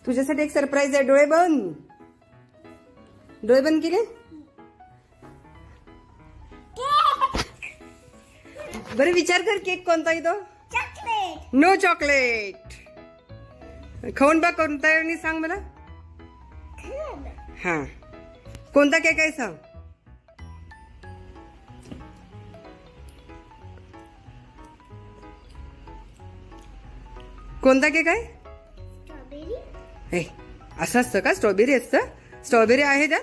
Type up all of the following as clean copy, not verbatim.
तुझ्यासाठी एक सरप्राईज आहे. डोळे बंद. डोळे बंद केले. बरं विचार कर केक कोणता आहे तो. चॉकलेट. No chocolate. खाऊन बघ कोणता आहे आणि सांग मला. हा कोणता केक आहे सांग. कोणता केक आहे. स्ट्रॉबेरी. हे असं असतं का. स्ट्रॉबेरी असतं. स्ट्रॉबेरी आहे त्यात.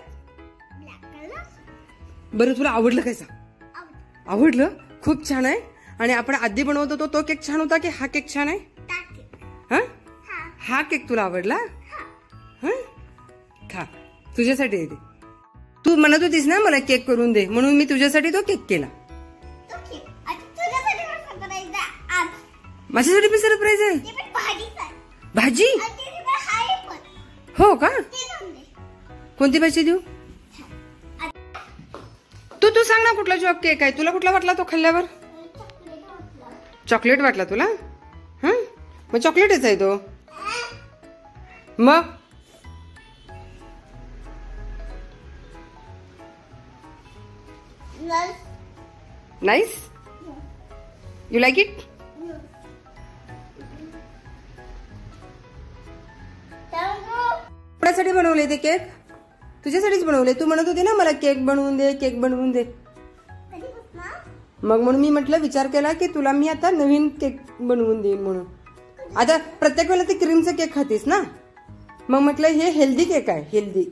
Black colour. बरं तुला आवडलं काय सांग. आवडलं. खूप छान आहे. आणि आपण आधी बनवत होतो तो केक छान होता की हा केक छान आहे. हा हा केक तुला आवडला. हा खा तुझ्यासाठी आहे ते. तू म्हणत होतीस ना मला केक करून दे म्हणून मी तुझ्यासाठी तो केक केला. माझ्यासाठी पण सरप्राईज आहे. भाजी. हो का. कोणती भाजी देऊ. तू सांग ना कुठला केक आहे. तुला कुठला वाटला तो खाल्ल्यावर. चॉकलेट वाटला तुला. हा मग चॉकलेटच आहे तो. मग नाईस. You like it. कोणासाठी बनवले ते केक. तुझ्यासाठीच बनवले. तू म्हणत होती ना मला केक बनवून दे केक बनवून दे. मग म्हणून मी म्हटलं विचार केला की तुला मी आता नवीन केक बनवून देईन म्हणून. आता प्रत्येक वेळेला ती क्रीमचं केक खातीस ना मग म्हटलं हे हेल्दी केक आहे. हेल्दी.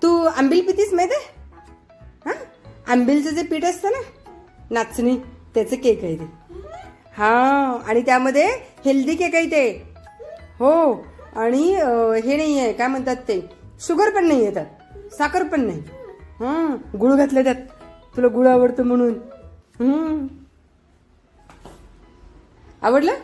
तू आंबील पितीस माहिती आहे. हा आंबीलचं जे पीठ असतं ना नाचणी त्याचं केक आहे ते. हा आणि त्यामध्ये हेल्दी केक आहे ते. हो आणि हे नाही आहे काय म्हणतात ते शुगर पण नाही आहे त्यात. साखर पण नाही. हा गुळ घातलं त्यात. तुला गुळ आवडतं म्हणून. आवडलं.